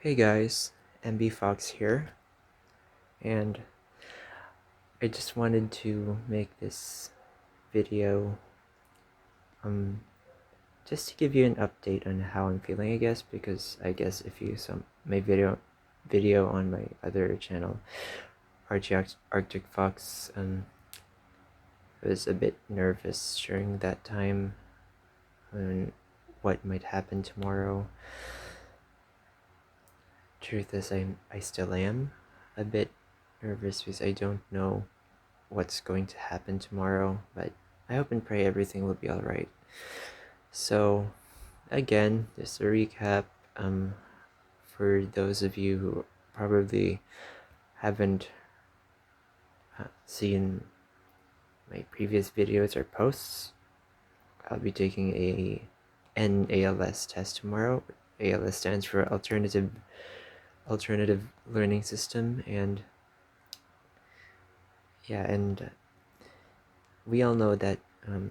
Hey guys, MB Fox here, and I just wanted to make this video just to give you an update on how I'm feeling, I guess, because I guess if you saw my video on my other channel, Arctic Fox, was a bit nervous during that time on what might happen tomorrow. Truth is, I still am a bit nervous because I don't know what's going to happen tomorrow, but I hope and pray everything will be alright. So, again, just a recap, for those of you who probably haven't seen my previous videos or posts, I'll be taking an ALS test tomorrow. ALS stands for Alternative Learning System, and yeah, and we all know that, you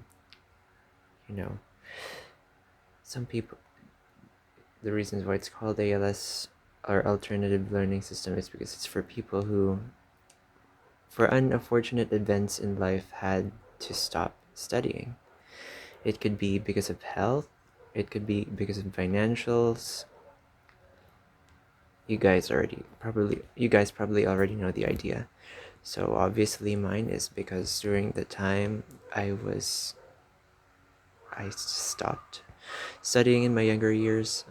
know, some people, the reasons why it's called ALS or Alternative Learning System is because it's for people who, for unfortunate events in life, had to stop studying. It could be because of health, it could be because of financials. You guys probably already know the idea. So obviously mine is because during the time I stopped studying in my younger years,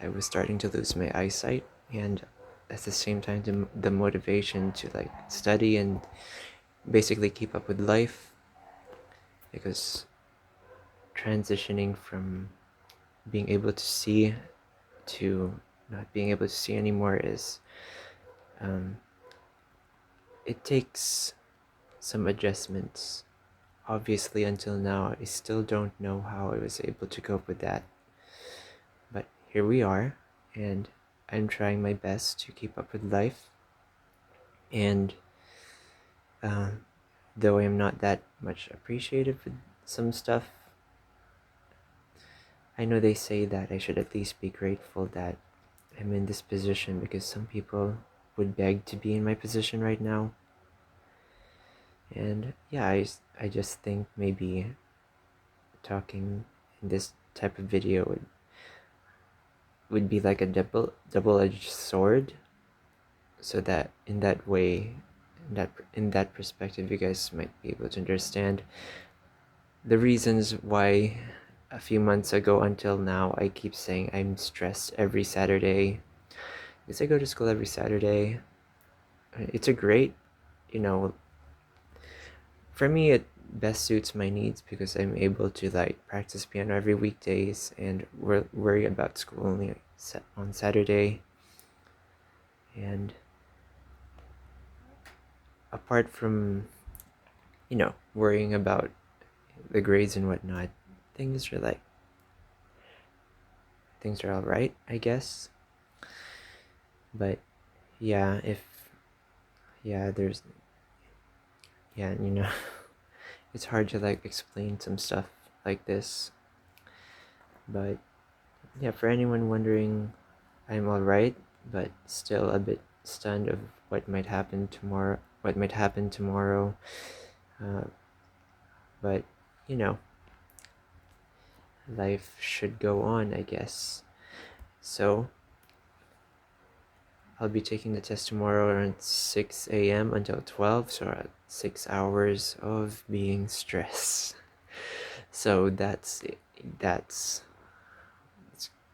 I was starting to lose my eyesight, and at the same time the motivation to like study and basically keep up with life, because transitioning from being able to see to not being able to see anymore is it takes some adjustments. Obviously, until now, I still don't know how I was able to cope with that. But here we are, and I'm trying my best to keep up with life. And though I am not that much appreciative with some stuff, I know they say that I should at least be grateful that I'm in this position, because some people would beg to be in my position right now. And yeah, I just think maybe talking in this type of video would be like a double-edged sword, so that in that way, in that perspective, you guys might be able to understand the reasons why a few months ago until now I keep saying I'm stressed every Saturday, because I go to school every Saturday. It's a great, you know, for me it best suits my needs, because I'm able to like practice piano every weekdays and worry about school only on Saturday. And apart from, worrying about the grades and whatnot, things are like things are all right, I guess. But yeah, there's, and it's hard to like explain some stuff like this. But yeah, for anyone wondering, I'm all right, but still a bit stunned of what might happen tomorrow. Uh, but life should go on, I guess. So I'll be taking the test tomorrow around 6 a.m. until 12, so 6 hours of being stressed. So that's it. That's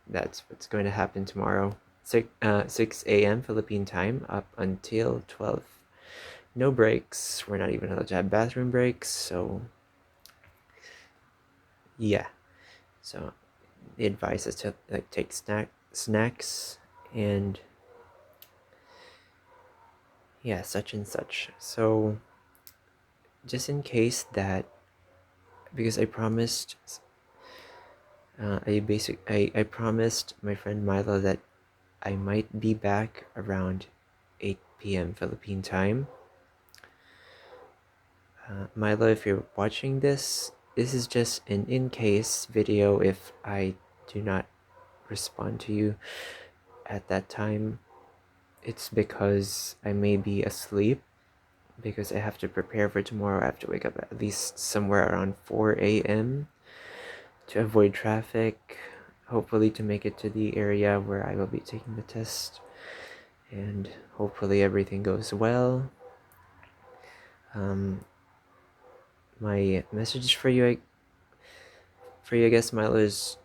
what's going to happen tomorrow. 6 a.m. Philippine time up until 12. No breaks. We're not even allowed to have bathroom breaks. So yeah. So the advice is to like take snacks and yeah, such and such. So just in case that, because I promised, I promised my friend Milo that I might be back around 8 p.m. Philippine time. Milo, if you're watching this is just an in case video if I do not respond to you. at that time, it's because I may be asleep because I have to prepare for tomorrow. I have to wake up at least somewhere around 4 a.m. to avoid traffic, hopefully to make it to the area where I will be taking the test, and hopefully everything goes well. My message for you, I guess, Milo, is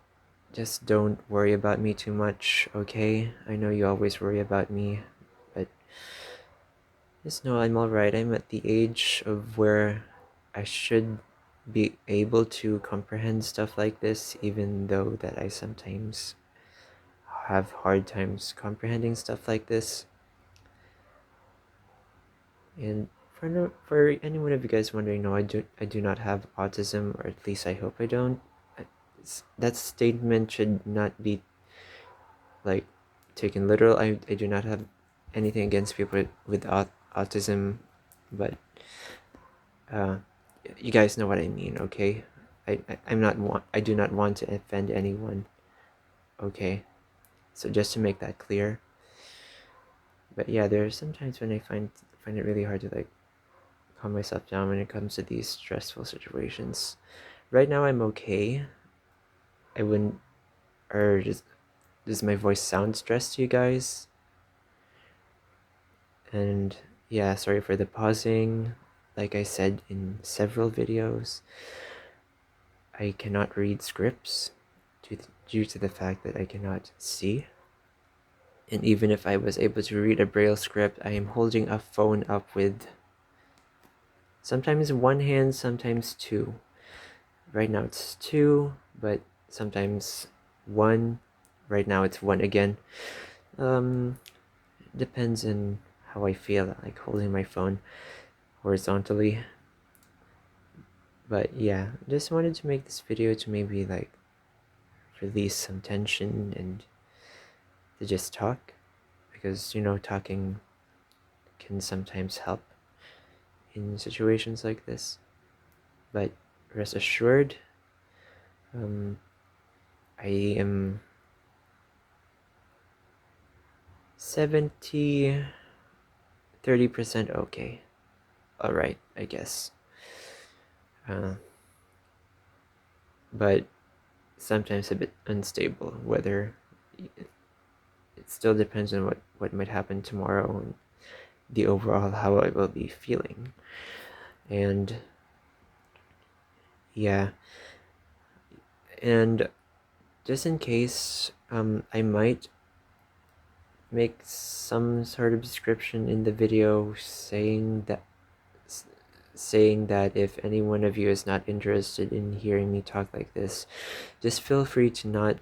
just don't worry about me too much, okay? I know you always worry about me, but just know I'm alright. I'm at the age of where I should be able to comprehend stuff like this, even though that I sometimes have hard times comprehending stuff like this. And for any one of you guys wondering, no, I do not have autism, or at least I hope I don't. That statement should not be like taken literal. I do not have anything against people with autism, but uh, you guys know what I mean, okay? I do not want to offend anyone, okay? So just to make that clear. But yeah, there are some times when I find it really hard to like calm myself down when it comes to these stressful situations. Right now I'm okay. I wouldn't, or does my voice sound stressed to you guys? And yeah, sorry for the pausing. Like I said in several videos, I cannot read scripts due to the fact that I cannot see. And even if I was able to read a braille script, I am holding a phone up with sometimes one hand, sometimes two. Right now it's two, but sometimes one. Right now it's one again. Depends on how I feel, like holding my phone horizontally. But yeah, just wanted to make this video to maybe like release some tension and to just talk, because talking can sometimes help in situations like this. But rest assured, I am 30% okay. Alright, I guess. But sometimes a bit unstable, whether it still depends on what might happen tomorrow and the overall how I will be feeling. And yeah, and just in case, I might make some sort of description in the video saying that if any one of you is not interested in hearing me talk like this, just feel free to not,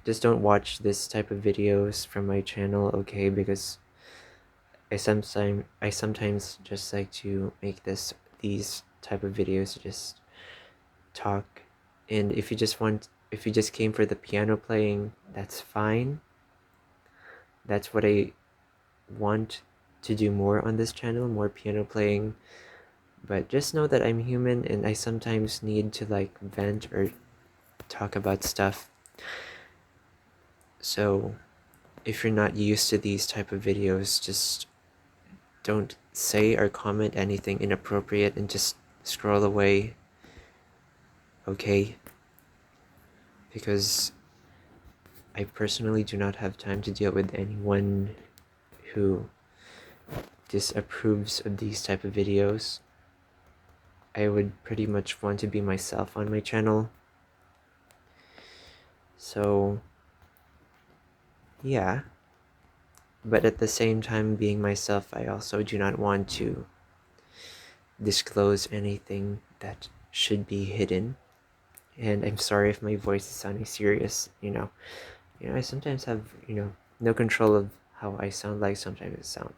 just don't watch this type of videos from my channel, okay? Because I sometimes just like to make these type of videos to just talk. And if you just came for the piano playing, that's fine. That's what I want to do more on this channel, more piano playing. But just know that I'm human and I sometimes need to like vent or talk about stuff. So if you're not used to these type of videos, just don't say or comment anything inappropriate and just scroll away, okay? Because I personally do not have time to deal with anyone who disapproves of these type of videos. I would pretty much want to be myself on my channel. So yeah, but at the same time being myself, I also do not want to disclose anything that should be hidden. And I'm sorry if my voice is sounding serious, I sometimes have, no control of how I sound. Like sometimes I sound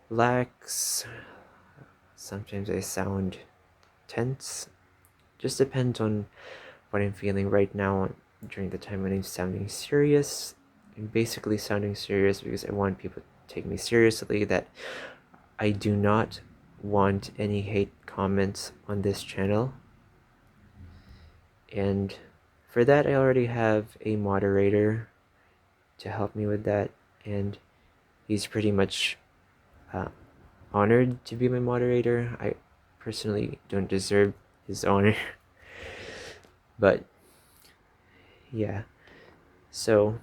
relaxed, sometimes I sound tense. Just depends on what I'm feeling right now during the time when I'm sounding serious. I'm basically sounding serious because I want people to take me seriously, that I do not want any hate comments on this channel. And for that, I already have a moderator to help me with that, and he's pretty much honored to be my moderator. I personally don't deserve his honor, but yeah. So,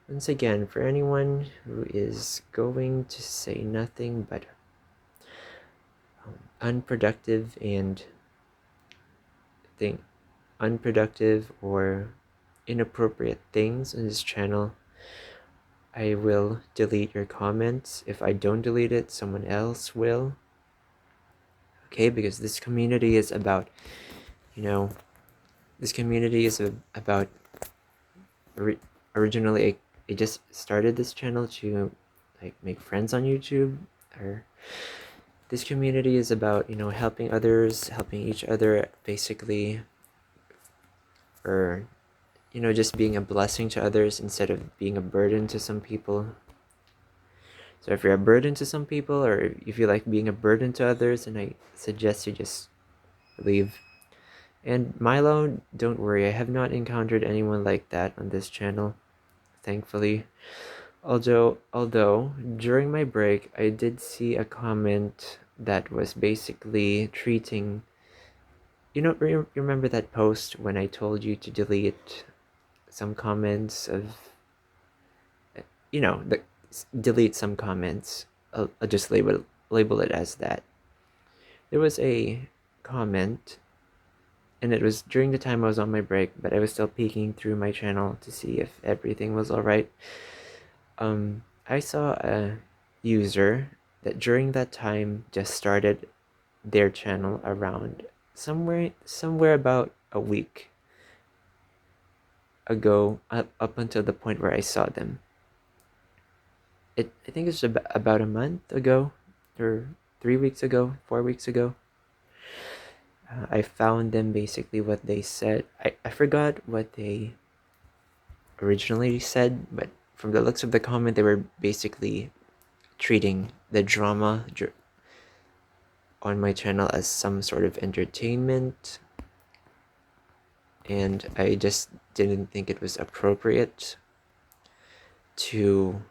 once again, for anyone who is going to say nothing but unproductive and unproductive or inappropriate things on this channel, I will delete your comments. If I don't delete it, someone else will. Okay, because this community is about, this community is about, originally I just started this channel to like make friends on YouTube, or this community is about, helping others, helping each other, basically, or just being a blessing to others instead of being a burden to some people. So if you're a burden to some people, or if you like being a burden to others, then I suggest you just leave. And Milo, don't worry, I have not encountered anyone like that on this channel, thankfully. Although during my break, I did see a comment that was basically treating, remember that post when I told you to delete some comments of, delete some comments. I'll just label it as that. There was a comment, and it was during the time I was on my break, but I was still peeking through my channel to see if everything was alright. I saw a user that during that time just started their channel around somewhere about a week ago, up until the point where I saw them. I think it's about a month ago, or 3 weeks ago, 4 weeks ago. I found them, basically what they said. I forgot what they originally said, but from the looks of the comment, they were basically treating the drama on my channel as some sort of entertainment, and I just didn't think it was appropriate to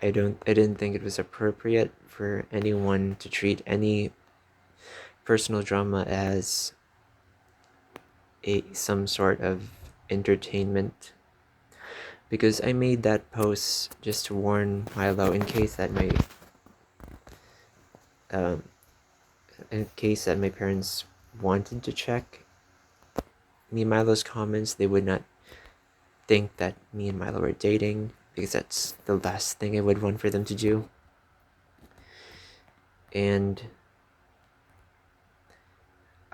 I didn't think it was appropriate for anyone to treat any personal drama as some sort of entertainment, because I made that post just to warn Milo in case that my parents wanted to check me and Milo's comments. They would not think that me and Milo were dating, because that's the last thing I would want for them to do. And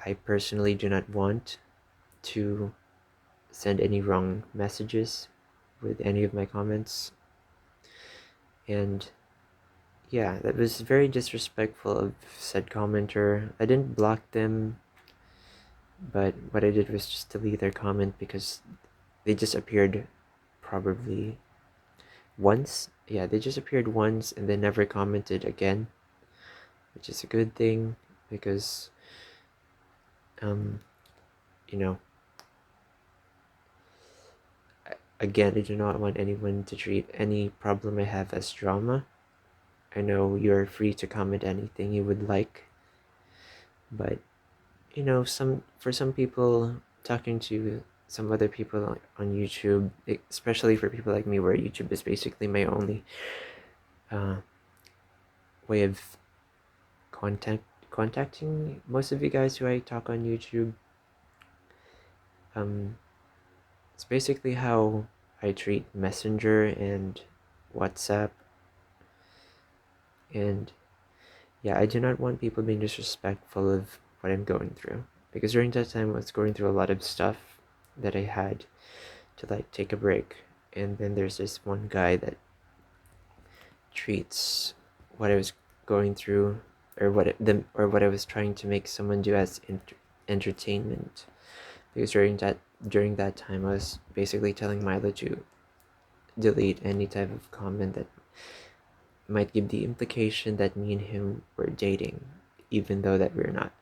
I personally do not want to send any wrong messages with any of my comments. And yeah, that was very disrespectful of said commenter. I didn't block them, but what I did was just delete their comment because they just appeared probably once. Yeah, they just appeared once and they never commented again, which is a good thing, because again, I do not want anyone to treat any problem I have as drama. I know you're free to comment anything you would like, but for some people, talking to some other people on YouTube, especially for people like me, where YouTube is basically my only way of contacting most of you guys who I talk on YouTube. It's basically how I treat Messenger and WhatsApp. And yeah, I do not want people being disrespectful of what I'm going through, because during that time I was going through a lot of stuff that I had to like take a break. And then there's this one guy that treats what I was going through, or what I was trying to make someone do, as entertainment. Because during that time I was basically telling Milo to delete any type of comment that might give the implication that me and him were dating, even though that we're not,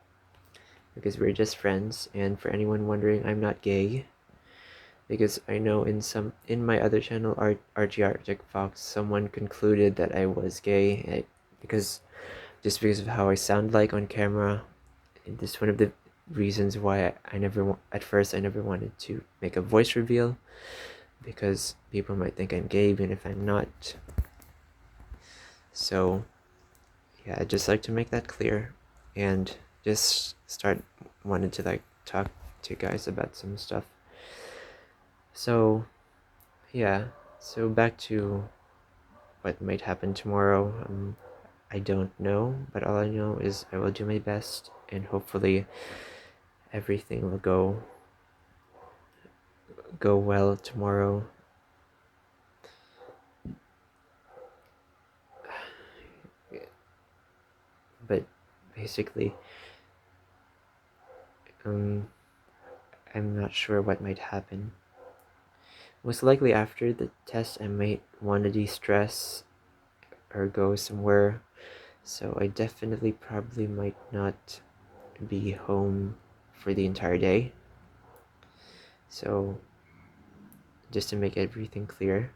because we're just friends. And for anyone wondering, I'm not gay. because I know in my other channel, RG Arctic Fox, someone concluded that I was gay, because because of how I sound like on camera. And this is one of the reasons why I never at first I never wanted to make a voice reveal, because people might think I'm gay even if I'm not. So yeah, I'd just like to make that clear, and just wanted to like talk to you guys about some stuff. So yeah, so back to what might happen tomorrow. I don't know, but all I know is I will do my best, and hopefully everything will go well tomorrow. But basically, I'm not sure what might happen. Most likely after the test, I might want to de-stress or go somewhere. So I definitely probably might not be home for the entire day. So just to make everything clear.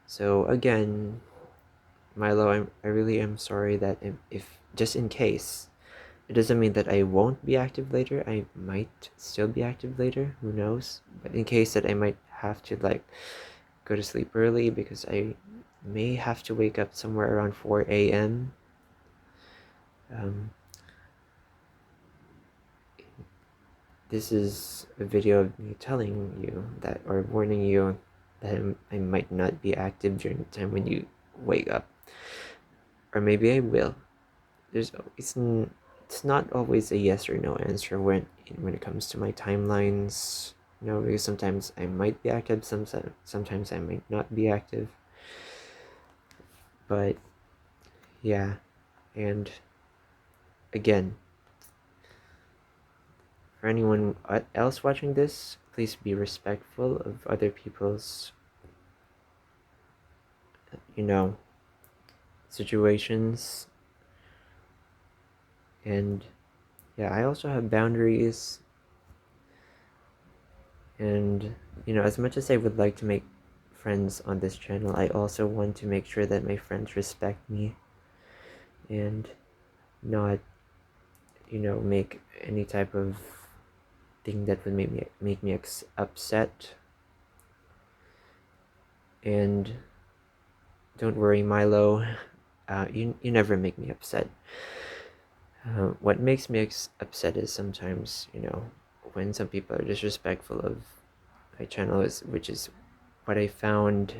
So again, Milo, I really am sorry that if just in case, it doesn't mean that I won't be active later. I might still be active later, who knows? But in case that I might have to like go to sleep early because I may have to wake up somewhere around 4 a.m. This is a video of me telling you that, or warning you that I might not be active during the time when you wake up. Or maybe I will. It's not always a yes or no answer when it comes to my timelines. Because sometimes I might be active, sometimes I might not be active. But yeah, and again, for anyone else watching this, please be respectful of other people's, situations. And yeah, I also have boundaries. And, as much as I would like to make friends on this channel, I also want to make sure that my friends respect me and not, make any type of thing that would make me upset. And don't worry, Milo, you never make me upset. What makes me upset is sometimes, when some people are disrespectful of my channel, which is what I found,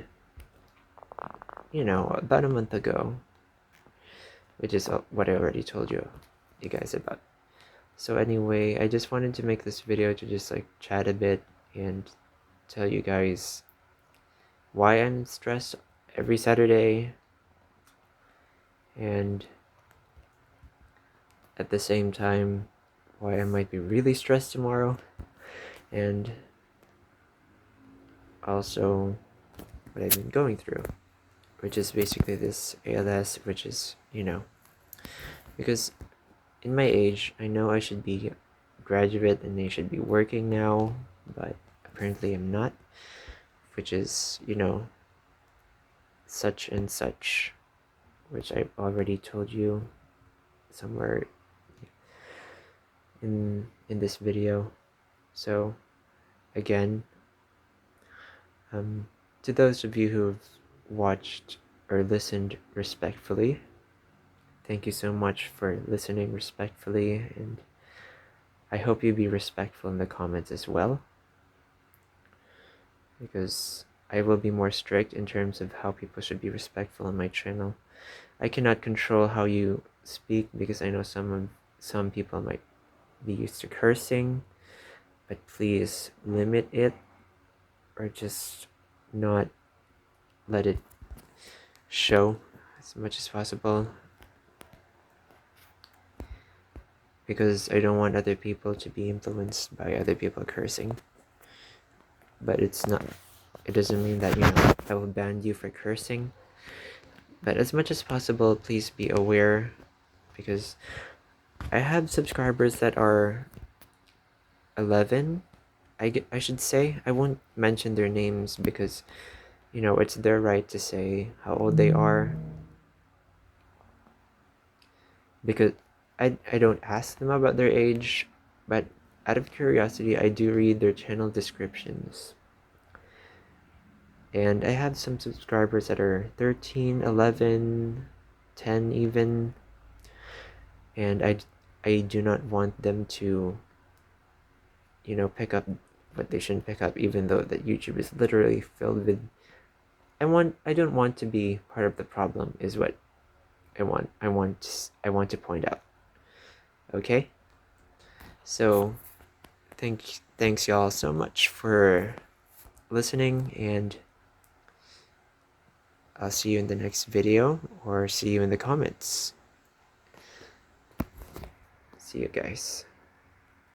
about a month ago, which is what I already told you guys about. So anyway, I just wanted to make this video to just like chat a bit and tell you guys why I'm stressed every Saturday, and at the same time why I might be really stressed tomorrow, and also what I've been going through, which is basically this ALS, which is, because in my age, I know I should be a graduate and I should be working now, but apparently I'm not, which is, such and such, which I've already told you somewhere in this video. So again, to those of you who have watched or listened respectfully, thank you so much for listening respectfully, and I hope you be respectful in the comments as well, because I will be more strict in terms of how people should be respectful on my channel. I cannot control how you speak, because I know some people might be used to cursing, but please limit it, or just not let it show as much as possible, because I don't want other people to be influenced by other people cursing. But it doesn't mean that, I will ban you for cursing. But as much as possible, please be aware, because I have subscribers that are 11, I should say, I won't mention their names because, you know, it's their right to say how old they are, because I don't ask them about their age, but out of curiosity, I do read their channel descriptions. And I have some subscribers that are 13, 11, 10 even, and I do not want them to, you know, pick up what they shouldn't pick up, even though that YouTube is literally filled with. I don't want to be part of the problem, is what I want to point out. Okay? So thanks y'all so much for listening, and I'll see you in the next video, or see you in the comments. See you guys.